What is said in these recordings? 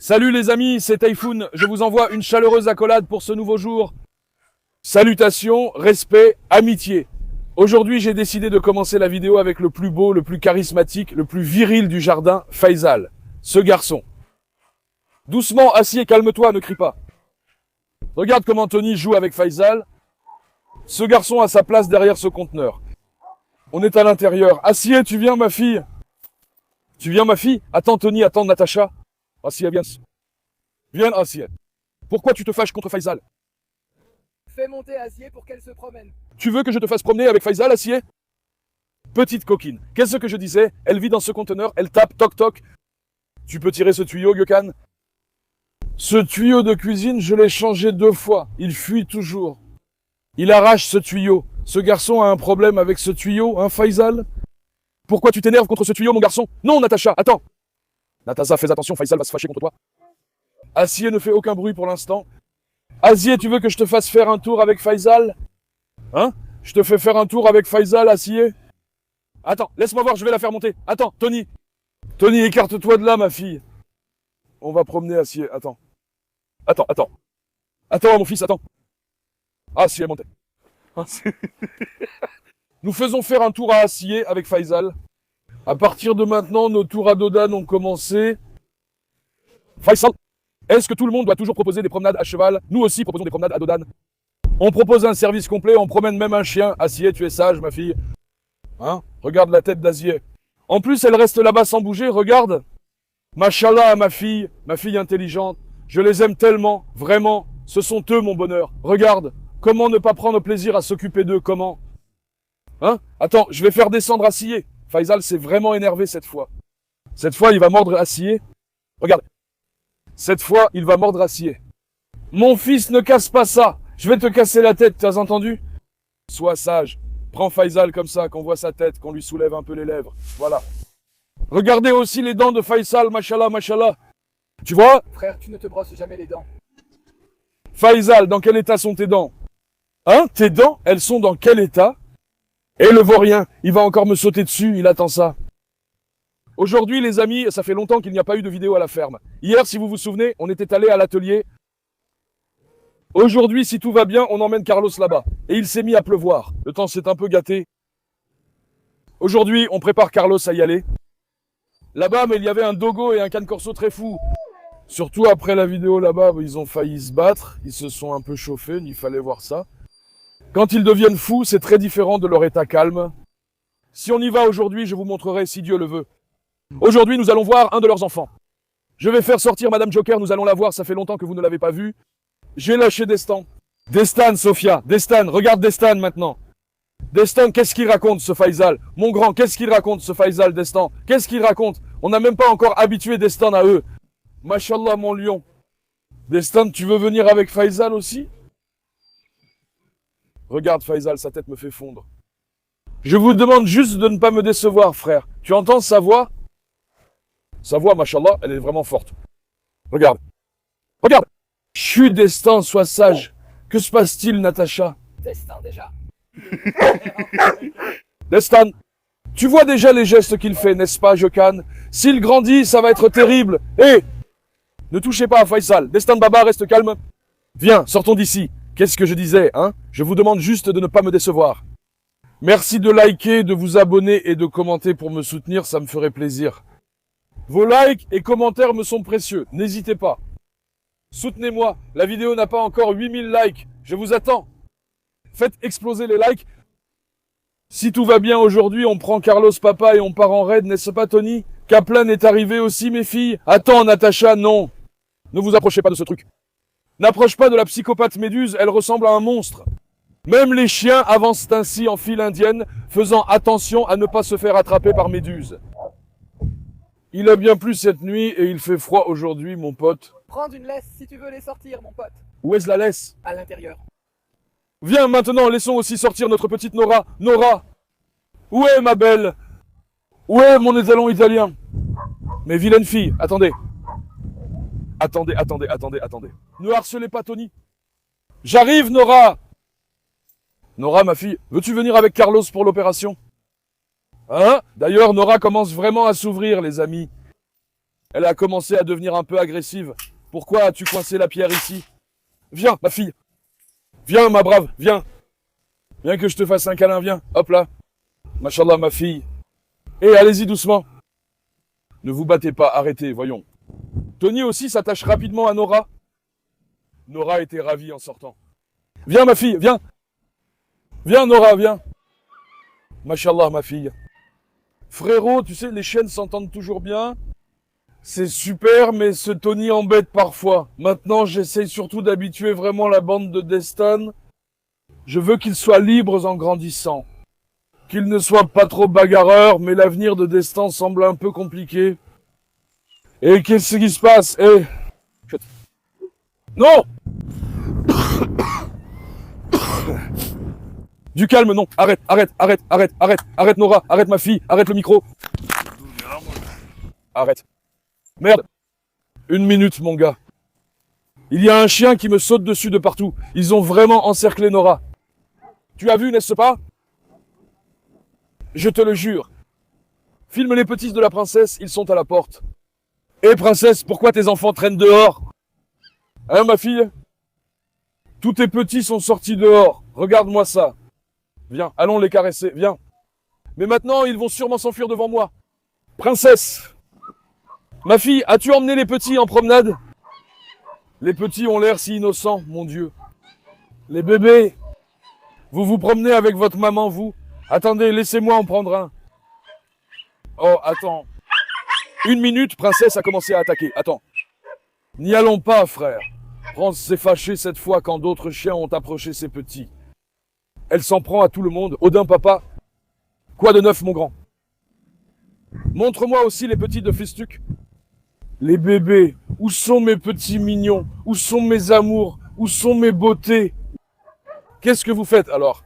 Salut les amis, c'est Typhoon. Je vous envoie une chaleureuse accolade pour ce nouveau jour. Salutations, respect, amitié. Aujourd'hui, j'ai décidé de commencer la vidéo avec le plus beau, le plus charismatique, le plus viril du jardin, Faisal. Ce garçon. Doucement, assis et calme-toi, ne crie pas. Regarde comment Tony joue avec Faisal. Ce garçon a sa place derrière ce conteneur. On est à l'intérieur. Assieds, tu viens ma fille? Tu viens ma fille? Attends Tony, attends Natacha. Assieds, viens. Viens, assieds. Pourquoi tu te fâches contre Faisal? Fais monter Assieds pour qu'elle se promène. Tu veux que je te fasse promener avec Faisal, Assieds? Petite coquine. Qu'est-ce que je disais? Elle vit dans ce conteneur, elle tape, toc toc. Tu peux tirer ce tuyau, Gökhan? Ce tuyau de cuisine, je l'ai changé 2 fois. Il fuit toujours. Il arrache ce tuyau. Ce garçon a un problème avec ce tuyau, hein, Faisal? Pourquoi tu t'énerves contre ce tuyau, mon garçon? Non, Natacha, attends. Natacha, fais attention, Faisal va se fâcher contre toi. Assieds ne fait aucun bruit pour l'instant. Assieds, tu veux que je te fasse faire un tour avec Faisal? Hein? Je te fais faire un tour avec Faisal, Assieds? Attends, laisse-moi voir, je vais la faire monter. Attends, Tony. Tony, écarte-toi de là, ma fille. On va promener Assieds, attends. Attends, mon fils, attends. Ah, si, elle montait. Nous faisons faire un tour à Assieds avec Faisal. À partir de maintenant, nos tours à Dodan ont commencé. Faisal, est-ce que tout le monde doit toujours proposer des promenades à cheval? Nous aussi proposons des promenades à Dodan. On propose un service complet, on promène même un chien. Assieds, tu es sage, ma fille. Hein? Regarde la tête d'Assieds. En plus, elle reste là-bas sans bouger, regarde. Machallah, ma fille intelligente. Je les aime tellement, vraiment. Ce sont eux mon bonheur. Regarde, comment ne pas prendre plaisir à s'occuper d'eux, comment? Hein? Attends, je vais faire descendre Assieds. Faisal s'est vraiment énervé cette fois. Cette fois, il va mordre Assieds. Regarde. Cette fois, il va mordre Assieds. Mon fils, ne casse pas ça. Je vais te casser la tête, t'as entendu? Sois sage. Prends Faisal comme ça, qu'on voit sa tête, qu'on lui soulève un peu les lèvres. Voilà. Regardez aussi les dents de Faisal, machallah, machallah. Tu vois? Frère, tu ne te brosses jamais les dents. Faisal, dans quel état sont tes dents? Hein? Tes dents, elles sont dans quel état? Et le vaurien, il va encore me sauter dessus, il attend ça. Aujourd'hui, les amis, ça fait longtemps qu'il n'y a pas eu de vidéo à la ferme. Hier, si vous vous souvenez, on était allé à l'atelier. Aujourd'hui, si tout va bien, on emmène Carlos là-bas. Et il s'est mis à pleuvoir. Le temps s'est un peu gâté. Aujourd'hui, on prépare Carlos à y aller. Là-bas, mais il y avait un dogo et un can corso très fou. Surtout après la vidéo là-bas, ils ont failli se battre. Ils se sont un peu chauffés, il fallait voir ça. Quand ils deviennent fous, c'est très différent de leur état calme. Si on y va aujourd'hui, je vous montrerai si Dieu le veut. Aujourd'hui, nous allons voir un de leurs enfants. Je vais faire sortir Madame Joker, nous allons la voir, ça fait longtemps que vous ne l'avez pas vue. J'ai lâché Destan. Destan, Sophia. Destan, regarde Destan maintenant. Destan, qu'est-ce qu'il raconte ce Faisal? Mon grand, qu'est-ce qu'il raconte ce Faisal, Destan? Qu'est-ce qu'il raconte? On n'a même pas encore habitué Destan à eux. Machallah, mon lion. Destan, tu veux venir avec Faisal aussi? Regarde Faisal, sa tête me fait fondre. Je vous demande juste de ne pas me décevoir, frère. Tu entends sa voix? Sa voix, machallah, elle est vraiment forte. Regarde. Regarde. Chut, Destin, sois sage. Que se passe-t-il, Natacha? Destin déjà. Destin, tu vois déjà les gestes qu'il fait, n'est-ce pas, Gökhan? S'il grandit, ça va être terrible. Hé! Ne touchez pas à Faisal. Destin Baba, reste calme. Viens, sortons d'ici. Qu'est-ce que je disais, hein? Je vous demande juste de ne pas me décevoir. Merci de liker, de vous abonner et de commenter pour me soutenir, ça me ferait plaisir. Vos likes et commentaires me sont précieux, n'hésitez pas. Soutenez-moi, la vidéo n'a pas encore 8000 likes, je vous attends. Faites exploser les likes. Si tout va bien aujourd'hui, on prend Carlos papa et on part en raid, n'est-ce pas Tony? Kaplan est arrivé aussi mes filles. Attends Natacha, non. Ne vous approchez pas de ce truc. N'approche pas de la psychopathe méduse, elle ressemble à un monstre. Même les chiens avancent ainsi en file indienne, faisant attention à ne pas se faire attraper par méduse. Il a bien plu cette nuit et il fait froid aujourd'hui, mon pote. Prends une laisse si tu veux les sortir, mon pote. Où est-ce la laisse? À l'intérieur. Viens maintenant, laissons aussi sortir notre petite Nora. Nora! Où est ma belle? Où est mon étalon italien? Mes vilaines filles, attendez. Attendez. Ne harcelez pas Tony. J'arrive, Nora! Nora, ma fille, veux-tu venir avec Carlos pour l'opération? Hein? D'ailleurs, Nora commence vraiment à s'ouvrir, les amis. Elle a commencé à devenir un peu agressive. Pourquoi as-tu coincé la pierre ici? Viens, ma fille. Viens, ma brave, viens. Viens que je te fasse un câlin, viens. Hop là. Machallah, ma fille. Et allez-y doucement. Ne vous battez pas, arrêtez, voyons. Tony aussi s'attache rapidement à Nora. Nora était ravie en sortant. Viens, ma fille, viens. Viens, Nora, viens. Machallah, ma fille. Frérot, tu sais, les chiennes s'entendent toujours bien. C'est super, mais ce Tony embête parfois. Maintenant, j'essaye surtout d'habituer vraiment la bande de Destan. Je veux qu'ils soient libres en grandissant. Qu'ils ne soient pas trop bagarreurs, mais l'avenir de Destan semble un peu compliqué. Et qu'est-ce qui se passe? Non! Du calme, non. Arrête, arrête, arrête, arrête, arrête, arrête Nora, arrête ma fille, arrête le micro. Arrête. Merde. 1 minute, mon gars. Il y a un chien qui me saute dessus de partout. Ils ont vraiment encerclé Nora. Tu as vu, n'est-ce pas? Je te le jure. Filme les petits de la princesse, ils sont à la porte. Hé princesse, pourquoi tes enfants traînent dehors? Hein, ma fille? Tous tes petits sont sortis dehors. Regarde-moi ça. Viens, allons les caresser, viens. Mais maintenant, ils vont sûrement s'enfuir devant moi. Princesse! Ma fille, as-tu emmené les petits en promenade? Les petits ont l'air si innocents, mon Dieu. Les bébés, vous vous promenez avec votre maman, vous? Attendez, laissez-moi en prendre un. Oh, attends. 1 minute, princesse a commencé à attaquer. Attends. N'y allons pas, frère. France s'est fâchée cette fois quand d'autres chiens ont approché ses petits. Elle s'en prend à tout le monde. Odin, papa. Quoi de neuf, mon grand? Montre-moi aussi les petits de Festuc. Les bébés. Où sont mes petits mignons? Où sont mes amours? Où sont mes beautés? Qu'est-ce que vous faites alors?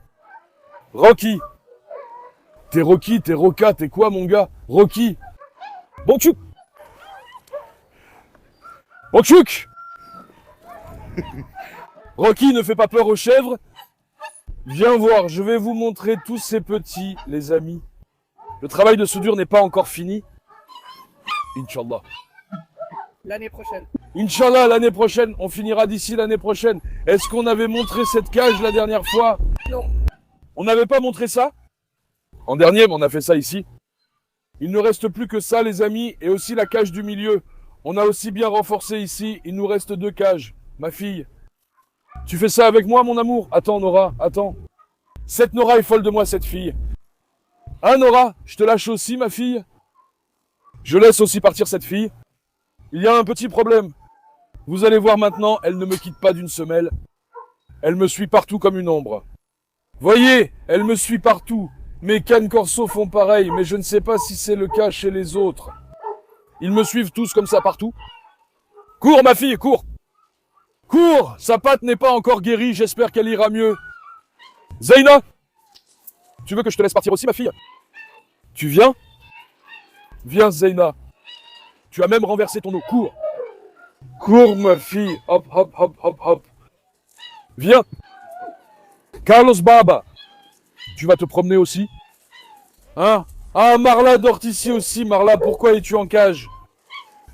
Rocky. T'es Rocky, t'es Roca, t'es quoi, mon gars? Rocky. Bonchouk. Bonchouk. Rocky ne fait pas peur aux chèvres. Viens voir, je vais vous montrer tous ces petits, les amis. Le travail de soudure n'est pas encore fini. Inch'Allah. L'année prochaine. Inch'Allah, l'année prochaine. On finira d'ici l'année prochaine. Est-ce qu'on avait montré cette cage la dernière fois? Non. On n'avait pas montré ça? En dernier, on a fait ça ici. Il ne reste plus que ça, les amis, et aussi la cage du milieu. On a aussi bien renforcé ici. Il nous reste 2 cages. Ma fille. Tu fais ça avec moi, mon amour? Attends, Nora, attends. Cette Nora est folle de moi, cette fille. Hein, Nora? Je te lâche aussi, ma fille? Je laisse aussi partir cette fille. Il y a un petit problème. Vous allez voir maintenant, elle ne me quitte pas d'une semelle. Elle me suit partout comme une ombre. Voyez, elle me suit partout. Mes cannes corso font pareil, mais je ne sais pas si c'est le cas chez les autres. Ils me suivent tous comme ça partout. Cours, ma fille, cours! Cours! Sa patte n'est pas encore guérie, j'espère qu'elle ira mieux. Zaina! Tu veux que je te laisse partir aussi, ma fille? Tu viens? Viens, Zaina. Tu as même renversé ton eau. Cours! Cours, ma fille. Hop, hop, hop, hop, hop. Viens! Carlos Baba! Tu vas te promener aussi? Hein? Ah, Marla dort ici aussi, Marla. Pourquoi es-tu en cage?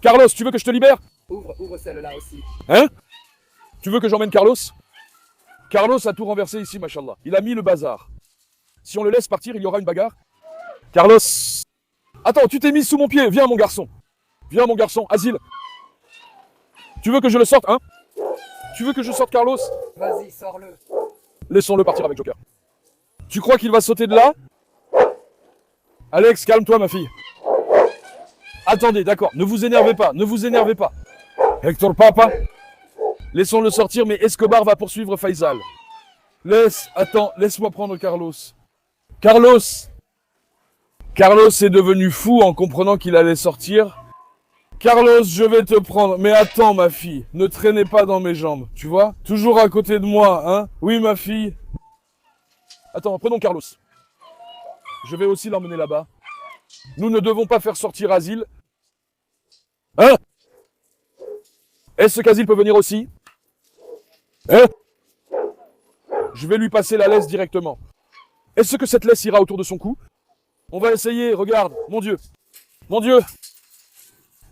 Carlos, tu veux que je te libère? Ouvre celle-là aussi. Hein? Tu veux que j'emmène Carlos? Carlos a tout renversé ici, machallah. Il a mis le bazar. Si on le laisse partir, il y aura une bagarre. Carlos! Attends, tu t'es mis sous mon pied. Viens, mon garçon. Viens, mon garçon. Asile. Tu veux que je le sorte, hein? Tu veux que je sorte Carlos? Vas-y, sors-le. Laissons-le partir avec Joker. Tu crois qu'il va sauter de là? Alex, calme-toi, ma fille. Attendez, d'accord. Ne vous énervez pas. Ne vous énervez pas. Hector Papa. Laissons-le sortir, mais Escobar va poursuivre Faisal. Attends, laisse-moi prendre Carlos. Carlos! Carlos est devenu fou en comprenant qu'il allait sortir. Carlos, je vais te prendre. Mais attends, ma fille, ne traînez pas dans mes jambes, tu vois? Toujours à côté de moi, hein? Oui, ma fille. Attends, prenons Carlos. Je vais aussi l'emmener là-bas. Nous ne devons pas faire sortir Asile. Hein? Est-ce qu'Asile peut venir aussi? Hein? Je vais lui passer la laisse directement. Est-ce que cette laisse ira autour de son cou? On va essayer, regarde, mon Dieu. Mon Dieu.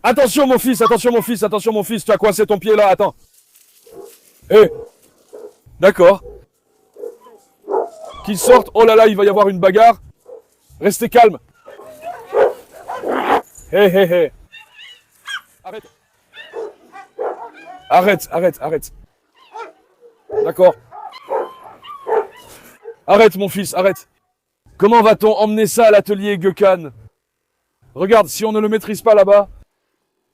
Attention mon fils, attention mon fils, attention mon fils, tu as coincé ton pied là, attends. Eh, d'accord. Qu'ils sortent, oh là là, il va y avoir une bagarre. Restez calme. Hé hé hé. Arrête. Arrête, arrête, arrête. D'accord. Arrête mon fils, arrête. Comment va-t-on emmener ça à l'atelier Gökhan? Regarde, si on ne le maîtrise pas là-bas,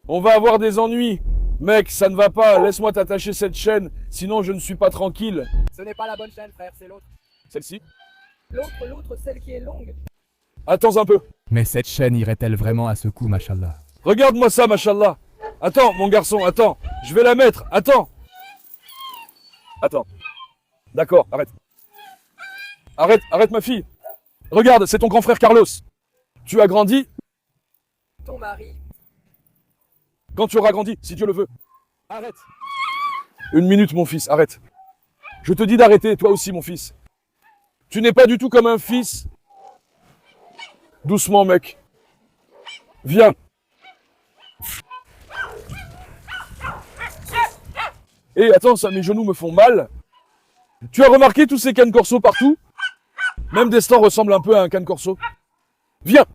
on va avoir des ennuis. Mec, ça ne va pas, laisse-moi t'attacher cette chaîne, sinon je ne suis pas tranquille. Ce n'est pas la bonne chaîne, frère, c'est l'autre. Celle-ci? L'autre, celle qui est longue. Attends un peu. Mais cette chaîne irait-elle vraiment à ce coup, machallah? Regarde-moi ça, machallah. Attends, mon garçon, attends. Je vais la mettre, attends. Attends. D'accord, arrête. Arrête, arrête ma fille. Regarde, c'est ton grand frère Carlos. Tu as grandi Ton mari. quand tu auras grandi, si Dieu le veut. Arrête. Une minute, mon fils, arrête. Je te dis d'arrêter, toi aussi, mon fils. Tu n'es pas du tout comme un fils. Doucement, mec. Viens. Et attends, ça, mes genoux me font mal. Tu as remarqué tous ces cannes corso partout? Même Destin ressemble un peu à un canne corso. Viens.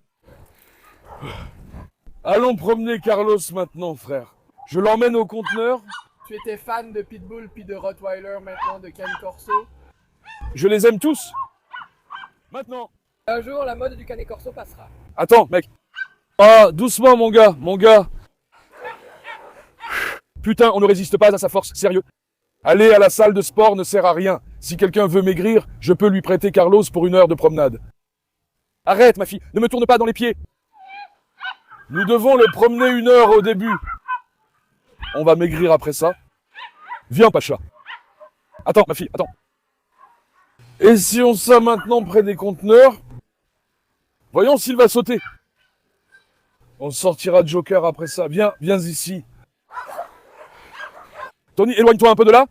Allons promener Carlos maintenant, frère. Je l'emmène au conteneur. Tu étais fan de Pitbull puis de Rottweiler, maintenant de Cane Corso. Je les aime tous. Maintenant. Un jour, la mode du Cane Corso passera. Attends, mec. Ah, doucement, mon gars, mon gars. Putain, on ne résiste pas à sa force, sérieux. Aller à la salle de sport ne sert à rien. Si quelqu'un veut maigrir, je peux lui prêter Carlos pour 1 heure de promenade. Arrête, ma fille, ne me tourne pas dans les pieds. Nous devons le promener 1 heure au début. On va maigrir après ça. Viens, Pacha. Attends, ma fille, attends. Et si on s'est maintenant près des conteneurs, voyons s'il va sauter. On sortira de Joker après ça. Viens, viens ici. Tony, éloigne-toi un peu de là.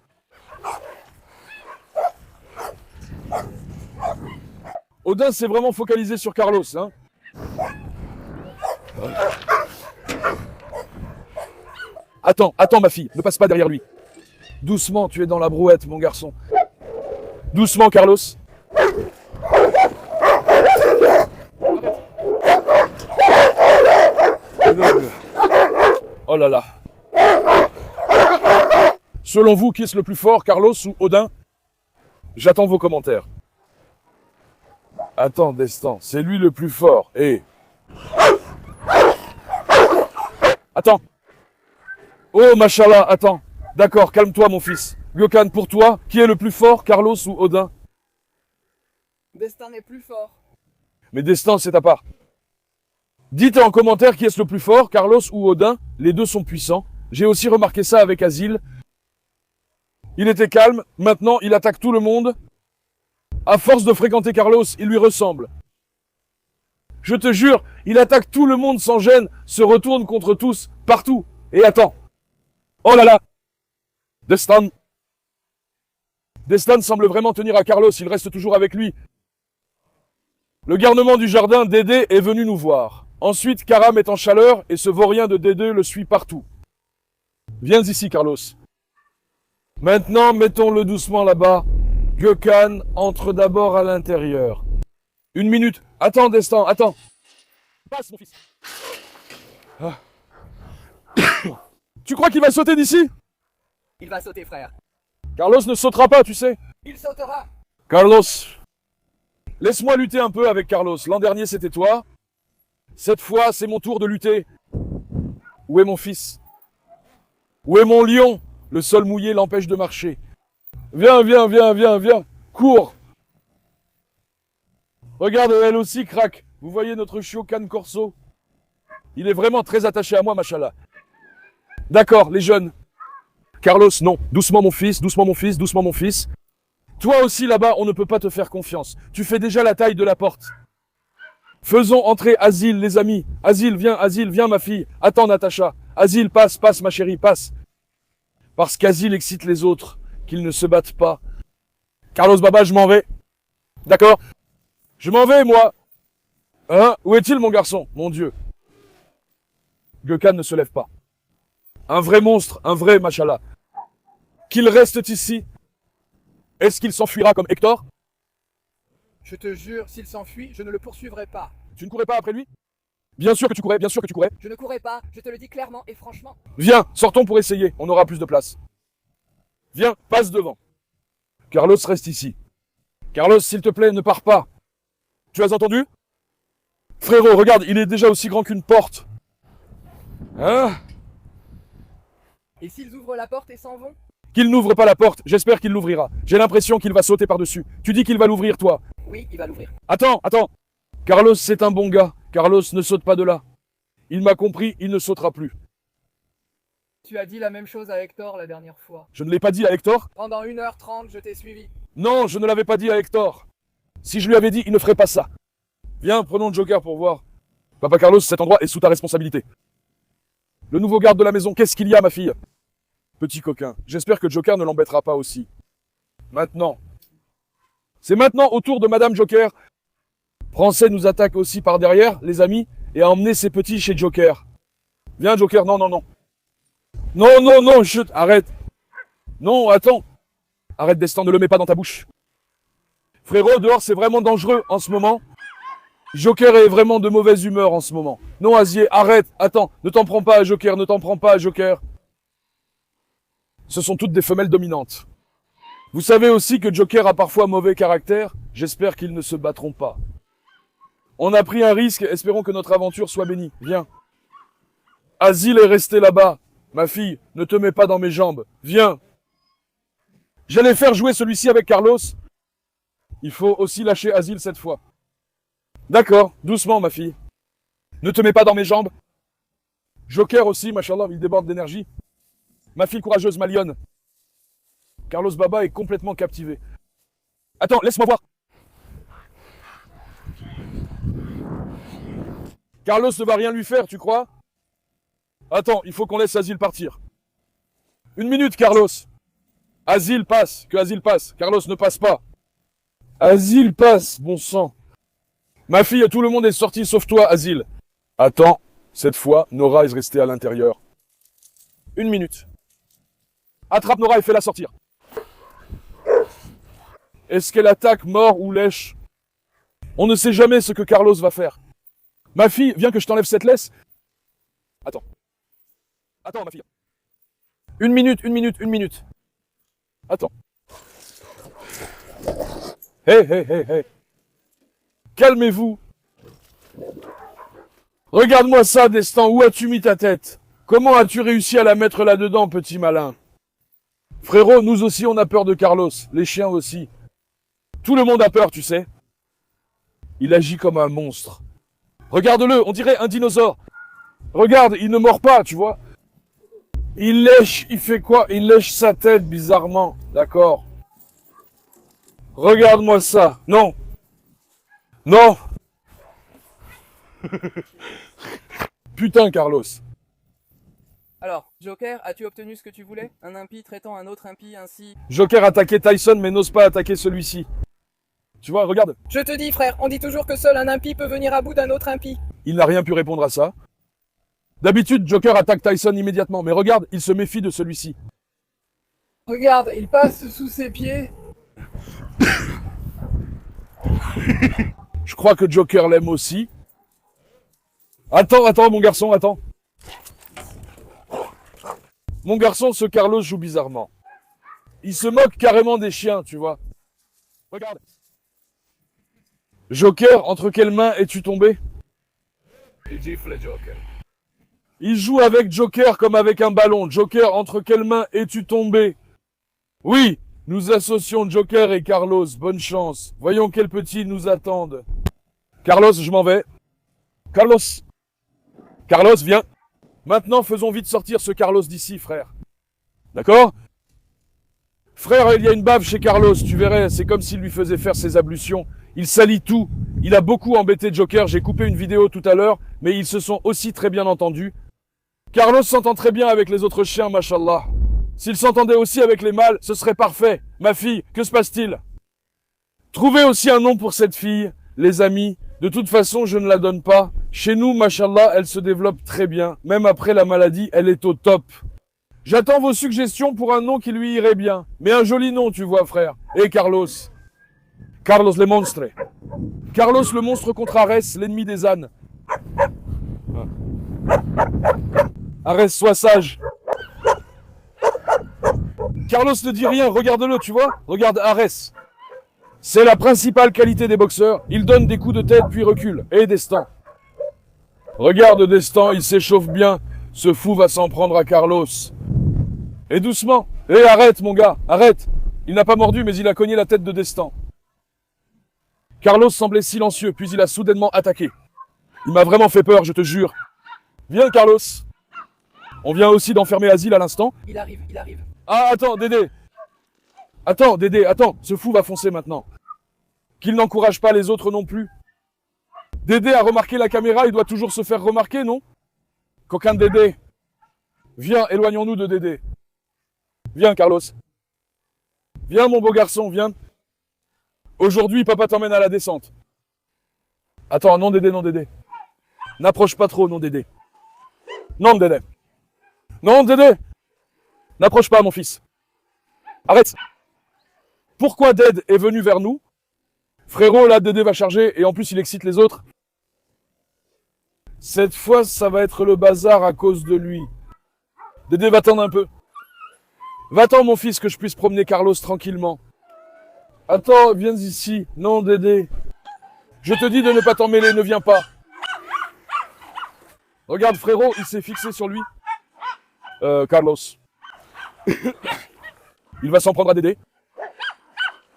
Odin s'est vraiment focalisé sur Carlos, hein. Attends, attends ma fille, ne passe pas derrière lui. Doucement, tu es dans la brouette, mon garçon. Doucement, Carlos. Oh là là. Selon vous, qui est-ce le plus fort, Carlos ou Odin? J'attends vos commentaires. Attends, Destin, c'est lui le plus fort. Et... Attends. Oh, machallah, attends. D'accord, calme-toi, mon fils. Gökhan, pour toi, qui est le plus fort, Carlos ou Odin? Destin est plus fort. Mais Destin, c'est à part. Dites en commentaire qui est-ce le plus fort, Carlos ou Odin. Les deux sont puissants. J'ai aussi remarqué ça avec Azil. Il était calme, maintenant il attaque tout le monde. À force de fréquenter Carlos, il lui ressemble. Je te jure, il attaque tout le monde sans gêne, se retourne contre tous, partout. Et attends. Oh là là. Destin. Destin semble vraiment tenir à Carlos, il reste toujours avec lui. Le garnement du jardin, Dédé, est venu nous voir. Ensuite, Karam est en chaleur et ce vaurien de Dédé le suit partout. Viens ici, Carlos. Maintenant, mettons-le doucement là-bas. Gökhan entre d'abord à l'intérieur. 1 minute. Attends, Destin, attends. Passe, mon fils. Ah. Tu crois qu'il va sauter d'ici? Il va sauter, frère. Carlos ne sautera pas, tu sais. Il sautera. Carlos, laisse-moi lutter un peu avec Carlos. L'an dernier, c'était toi. Cette fois, c'est mon tour de lutter. Où est mon fils? Où est mon lion? Le sol mouillé l'empêche de marcher. Viens, viens, viens, viens, viens. Cours. Regarde, elle aussi craque. Vous voyez notre chiot Cane Corso? Il est vraiment très attaché à moi, machallah. D'accord, les jeunes. Carlos, non. Doucement, mon fils, doucement, mon fils, doucement, mon fils. Toi aussi, là-bas, on ne peut pas te faire confiance. Tu fais déjà la taille de la porte. Faisons entrer Azil, les amis. Azil, viens, ma fille. Attends, Natacha. Azil, passe, passe, ma chérie, passe. Parce qu'Azil excite les autres, qu'ils ne se battent pas. Carlos Baba, je m'en vais. D'accord? Je m'en vais, moi. Hein? Où est-il, mon garçon? Mon Dieu. Gökhan ne se lève pas. Un vrai monstre, un vrai machallah. Qu'il reste ici. Est-ce qu'il s'enfuira comme Hector? Je te jure, s'il s'enfuit, je ne le poursuivrai pas. Tu ne courais pas après lui? Bien sûr que tu courais, bien sûr que tu courais. Je ne courais pas, je te le dis clairement et franchement. Viens, sortons pour essayer, on aura plus de place. Viens, passe devant. Carlos reste ici. Carlos, s'il te plaît, ne pars pas. Tu as entendu? Frérot, regarde, il est déjà aussi grand qu'une porte. Hein? Et s'ils ouvrent la porte et s'en vont? Qu'il n'ouvre pas la porte, j'espère qu'il l'ouvrira. J'ai l'impression qu'il va sauter par-dessus. Tu dis qu'il va l'ouvrir, toi. Oui, il va l'ouvrir. Attends. Carlos, c'est un bon gars. Carlos ne saute pas de là. Il m'a compris, il ne sautera plus. Tu as dit la même chose à Hector la dernière fois. Je ne l'ai pas dit à Hector? Pendant 1h30, je t'ai suivi. Non, je ne l'avais pas dit à Hector. Si je lui avais dit, il ne ferait pas ça. Viens, prenons le Joker pour voir. Papa Carlos, cet endroit est sous ta responsabilité. Le nouveau garde de la maison, qu'est-ce qu'il y a, ma fille? Petit coquin, j'espère que Joker ne l'embêtera pas aussi. Maintenant. C'est maintenant au tour de Madame Joker. Français nous attaque aussi par derrière, les amis, et a emmené ses petits chez Joker. Viens, Joker, non. Non, chut, arrête. Non, attends. Arrête, Destin, ne le mets pas dans ta bouche. Frérot, dehors, c'est vraiment dangereux en ce moment. Joker est vraiment de mauvaise humeur en ce moment. Non, Azier, arrête, attends, ne t'en prends pas à Joker, ne t'en prends pas à Joker. Ce sont toutes des femelles dominantes. Vous savez aussi que Joker a parfois mauvais caractère. J'espère qu'ils ne se battront pas. On a pris un risque, espérons que notre aventure soit bénie. Viens. Asile est resté là-bas. Ma fille, ne te mets pas dans mes jambes. Viens. J'allais faire jouer celui-ci avec Carlos. Il faut aussi lâcher Asile cette fois. D'accord, doucement ma fille. Ne te mets pas dans mes jambes. Joker aussi, machallah, il déborde d'énergie. Ma fille courageuse, ma lionne. Carlos Baba est complètement captivé. Attends, laisse-moi voir. Carlos ne va rien lui faire, tu crois? Attends, il faut qu'on laisse Asile partir. 1 minute, Carlos. Asile passe, que Asile passe. Carlos ne passe pas. Asile passe, bon sang. Ma fille, tout le monde est sorti sauf toi, Asile. Attends, cette fois, Nora est restée à l'intérieur. 1 minute. Attrape Nora et fais-la sortir. Est-ce qu'elle attaque, mort ou lèche? On ne sait jamais ce que Carlos va faire. Ma fille, viens que je t'enlève cette laisse. Attends. Attends, ma fille. 1 minute, 1 minute, 1 minute. Attends. Hey. Calmez-vous. Regarde-moi ça, Destin. Où as-tu mis ta tête? Comment as-tu réussi à la mettre là-dedans, petit malin? Frérot, nous aussi on a peur de Carlos. Les chiens aussi. Tout le monde a peur, tu sais. Il agit comme un monstre. Regarde-le, on dirait un dinosaure. Regarde, il ne mord pas, tu vois. Il lèche, il fait quoi? Il lèche sa tête bizarrement. D'accord. Regarde-moi ça. Non. Non. Putain, Carlos. Alors, Joker, as-tu obtenu ce que tu voulais? Un impie traitant un autre impie ainsi... Joker attaquait Tyson mais n'ose pas attaquer celui-ci. Tu vois, regarde. Je te dis, frère, on dit toujours que seul un impie peut venir à bout d'un autre impie. Il n'a rien pu répondre à ça. D'habitude, Joker attaque Tyson immédiatement, mais regarde, il se méfie de celui-ci. Regarde, il passe sous ses pieds. Je crois que Joker l'aime aussi. Attends, mon garçon, attends. Mon garçon, ce Carlos joue bizarrement. Il se moque carrément des chiens, tu vois. Regarde. Joker, entre quelles mains es-tu tombé? Il gifle Joker. Il joue avec Joker comme avec un ballon. Joker, entre quelles mains es-tu tombé? Oui, nous associons Joker et Carlos. Bonne chance. Voyons quels petits nous attendent. Carlos, je m'en vais. Carlos. Carlos, viens. Maintenant, faisons vite sortir ce Carlos d'ici, frère. D'accord? Frère, il y a une bave chez Carlos, tu verrais, c'est comme s'il lui faisait faire ses ablutions. Il salit tout. Il a beaucoup embêté Joker, j'ai coupé une vidéo tout à l'heure, mais ils se sont aussi très bien entendus. Carlos s'entend très bien avec les autres chiens, machallah. S'il s'entendait aussi avec les mâles, ce serait parfait. Ma fille, que se passe-t-il? Trouvez aussi un nom pour cette fille, les amis. De toute façon, je ne la donne pas. Chez nous, machallah, elle se développe très bien. Même après la maladie, elle est au top. J'attends vos suggestions pour un nom qui lui irait bien. Mais un joli nom, tu vois, frère. Et Carlos. Carlos le monstre. Carlos le monstre contre Arès, l'ennemi des ânes. Arès, sois sage. Carlos ne dit rien, regarde-le, tu vois. Regarde Arès. C'est la principale qualité des boxeurs. Il donne des coups de tête puis recule. Et Destan. Regarde Destan, il s'échauffe bien. Ce fou va s'en prendre à Carlos. Et doucement. Eh, arrête mon gars, arrête. Il n'a pas mordu mais il a cogné la tête de Destan. Carlos semblait silencieux puis il a soudainement attaqué. Il m'a vraiment fait peur, je te jure. Viens Carlos. On vient aussi d'enfermer Asile à l'instant. Il arrive, il arrive. Ah, attends, Dédé. Attends, Dédé, attends. Ce fou va foncer maintenant. Qu'il n'encourage pas les autres non plus. Dédé a remarqué la caméra, il doit toujours se faire remarquer, non? Coquin de Dédé. Viens, éloignons-nous de Dédé. Viens, Carlos. Viens, mon beau garçon, viens. Aujourd'hui, papa t'emmène à la descente. Attends, non, Dédé, non, Dédé. N'approche pas trop, non, Dédé. Non, Dédé. Non, Dédé. N'approche pas, mon fils. Arrête. Pourquoi Dédé est venu vers nous? Frérot, là, Dédé va charger et en plus, il excite les autres. Cette fois, ça va être le bazar à cause de lui. Dédé, va-t'en un peu. Va-t'en, mon fils, que je puisse promener Carlos tranquillement. Attends, viens ici. Non, Dédé. Je te dis de ne pas t'en mêler, ne viens pas. Regarde, frérot, il s'est fixé sur lui. Carlos. Il va s'en prendre à Dédé.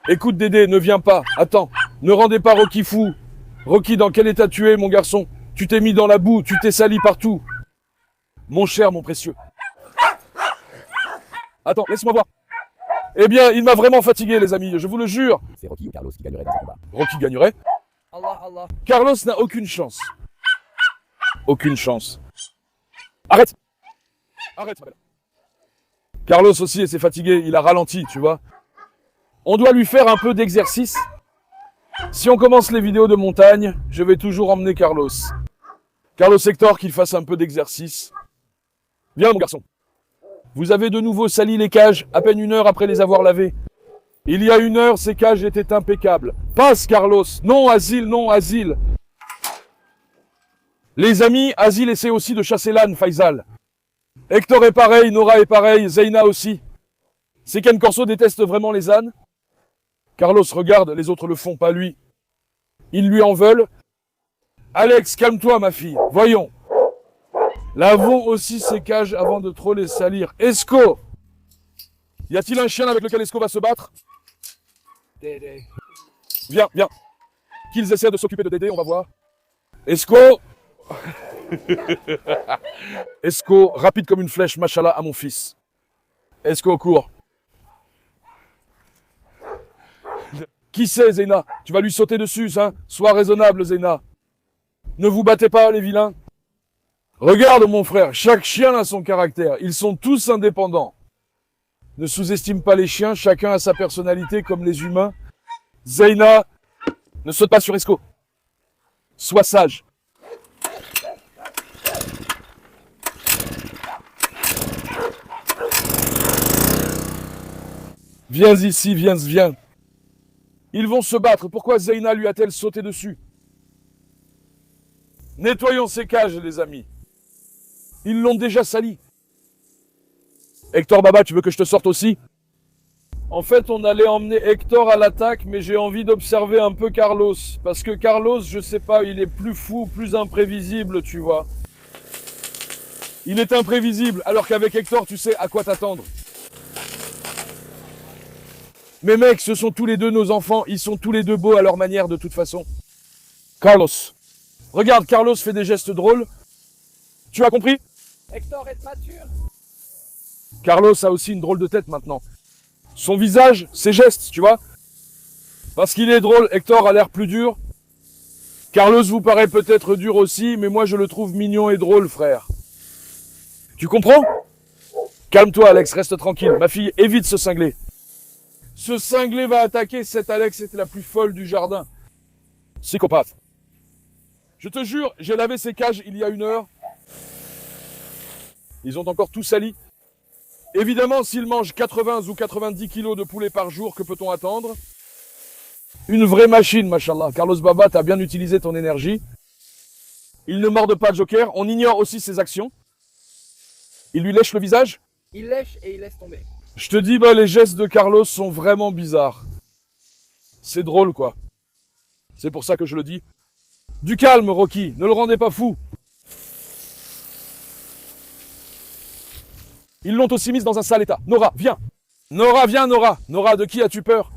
Écoute, Dédé, ne viens pas. Attends, ne rendez pas Rocky fou. Rocky, dans quel état tu es, mon garçon? Tu t'es mis dans la boue, tu t'es sali partout. Mon cher, mon précieux. Attends, laisse-moi voir. Eh bien, il m'a vraiment fatigué, les amis, je vous le jure. C'est Rocky ou Carlos qui gagnerait dans ce combat. Rocky gagnerait. Allah, Allah. Carlos n'a aucune chance. Aucune chance. Arrête. Arrête, ma belle. Carlos aussi s'est fatigué, il a ralenti, tu vois. On doit lui faire un peu d'exercice. Si on commence les vidéos de montagne, je vais toujours emmener Carlos. Carlos Hector, qu'il fasse un peu d'exercice. Viens, mon garçon. Vous avez de nouveau sali les cages, à peine 1 heure après les avoir lavées. Il y a 1 heure, ces cages étaient impeccables. Passe, Carlos. Non, Asile, non, Asile. Les amis, Asile essaie aussi de chasser l'âne, Faisal. Hector est pareil, Nora est pareil, Zeyna aussi. C'est Ken Corso déteste vraiment les ânes. Carlos, regarde, les autres le font, pas lui. Ils lui en veulent. Alex, calme-toi, ma fille. Voyons. Lavons aussi ces cages avant de trop les salir. Esco. Y a-t-il un chien avec lequel Esco va se battre? Dédé. Viens, viens. Qu'ils essaient de s'occuper de Dédé, on va voir. Esco. Esco, rapide comme une flèche, machallah, à mon fils. Esco, cours. Qui c'est, Zeyna? Tu vas lui sauter dessus, hein? Sois raisonnable, Zeyna. Ne vous battez pas, les vilains. Regarde, mon frère, chaque chien a son caractère. Ils sont tous indépendants. Ne sous-estime pas les chiens, chacun a sa personnalité comme les humains. Zeyna, ne saute pas sur Esco. Sois sage. Viens ici, viens. Ils vont se battre. Pourquoi Zeyna lui a-t-elle sauté dessus? Nettoyons ces cages, les amis. Ils l'ont déjà sali. Hector Baba, tu veux que je te sorte aussi? En fait, on allait emmener Hector à l'attaque, mais j'ai envie d'observer un peu Carlos. Parce que Carlos, je sais pas, il est plus fou, plus imprévisible, tu vois. Il est imprévisible, alors qu'avec Hector, tu sais à quoi t'attendre. Mais mec, ce sont tous les deux nos enfants, ils sont tous les deux beaux à leur manière de toute façon. Carlos. Regarde, Carlos fait des gestes drôles. Tu as compris? Hector est mature. Carlos a aussi une drôle de tête maintenant. Son visage, ses gestes, tu vois. Parce qu'il est drôle, Hector a l'air plus dur. Carlos vous paraît peut-être dur aussi, mais moi je le trouve mignon et drôle, frère. Tu comprends? Calme-toi, Alex, reste tranquille. Ma fille, évite ce cinglé. Ce cinglé va attaquer, cette Alex était la plus folle du jardin. Psychopathe. Je te jure, j'ai lavé ces cages il y a 1 heure. Ils ont encore tout sali. Évidemment, s'ils mangent 80 ou 90 kilos de poulet par jour, que peut-on attendre? Une vraie machine, machallah. Carlos Baba, t'as bien utilisé ton énergie. Il ne morde pas Joker. On ignore aussi ses actions. Il lui lèche le visage. Il lèche et il laisse tomber. Je te dis, bah, les gestes de Carlos sont vraiment bizarres. C'est drôle, quoi. C'est pour ça que je le dis. Du calme, Rocky. Ne le rendez pas fou. Ils l'ont aussi mise dans un sale état. Nora, viens. Nora, viens, Nora. Nora, de qui as-tu peur?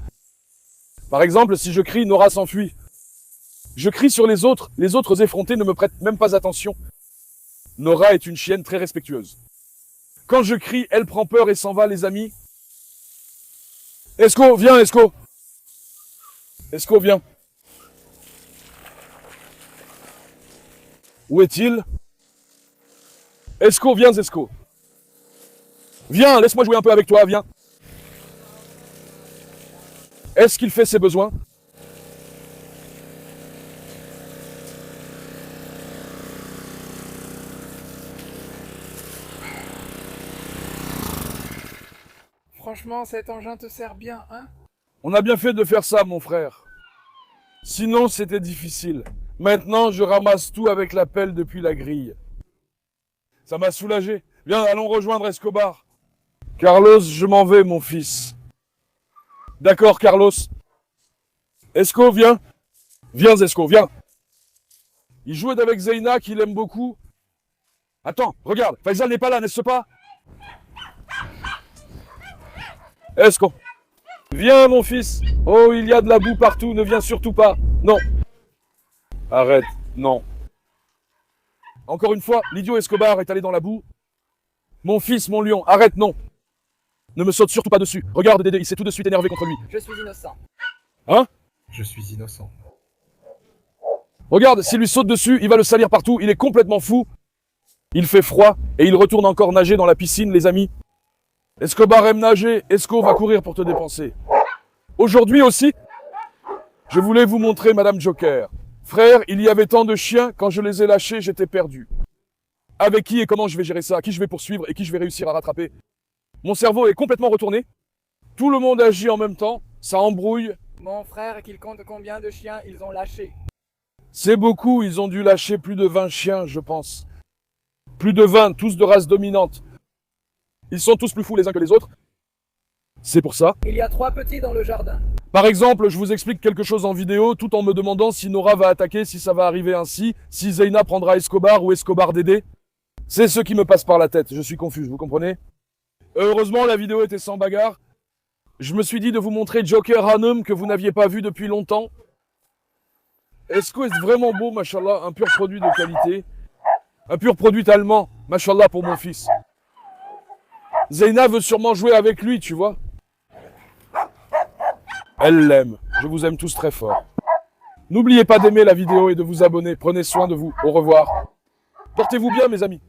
Par exemple, si je crie, Nora s'enfuit. Je crie sur les autres effrontés ne me prêtent même pas attention. Nora est une chienne très respectueuse. Quand je crie, elle prend peur et s'en va, les amis. Esco, viens, Esco. Esco, viens. Où est-il? Esco, viens, Esco. Viens, laisse-moi jouer un peu avec toi, viens. Est-ce qu'il fait ses besoins? Franchement, cet engin te sert bien, hein? On a bien fait de faire ça, mon frère. Sinon, c'était difficile. Maintenant, je ramasse tout avec la pelle depuis la grille. Ça m'a soulagé. Viens, allons rejoindre Escobar. Carlos, je m'en vais, mon fils. D'accord, Carlos. Esco, viens. Viens, Esco, viens. Il jouait avec Zeyna, qu'il aime beaucoup. Attends, regarde, Faisal n'est pas là, n'est-ce pas? Esco. Viens, mon fils. Oh, il y a de la boue partout, ne viens surtout pas. Non. Arrête, non. Encore une fois, l'idiot Escobar est allé dans la boue. Mon fils, mon lion, arrête, non. Ne me saute surtout pas dessus. Regarde, Dédé, il s'est tout de suite énervé contre lui. Je suis innocent. Hein? Je suis innocent. Regarde, s'il lui saute dessus, il va le salir partout. Il est complètement fou. Il fait froid et il retourne encore nager dans la piscine, les amis. Escobar aime nager. Esco va courir pour te dépenser. Aujourd'hui aussi, je voulais vous montrer Madame Joker. Frère, il y avait tant de chiens, quand je les ai lâchés, j'étais perdu. Avec qui et comment je vais gérer ça? Qui je vais poursuivre et qui je vais réussir à rattraper? Mon cerveau est complètement retourné. Tout le monde agit en même temps. Ça embrouille. Mon frère, qu'il compte combien de chiens ils ont lâchés? C'est beaucoup, ils ont dû lâcher plus de 20 chiens, je pense. Plus de 20, tous de race dominante. Ils sont tous plus fous les uns que les autres. C'est pour ça. Il y a 3 petits dans le jardin. Par exemple, je vous explique quelque chose en vidéo, tout en me demandant si Nora va attaquer, si ça va arriver ainsi, si Zeyna prendra Escobar ou Escobar Dédé. C'est ce qui me passe par la tête, je suis confus, vous comprenez? Heureusement, la vidéo était sans bagarre. Je me suis dit de vous montrer Joker Hanum que vous n'aviez pas vu depuis longtemps. Esco est vraiment beau, machallah, un pur produit de qualité. Un pur produit allemand, machallah pour mon fils. Zeyna veut sûrement jouer avec lui, tu vois. Elle l'aime. Je vous aime tous très fort. N'oubliez pas d'aimer la vidéo et de vous abonner. Prenez soin de vous. Au revoir. Portez-vous bien, mes amis.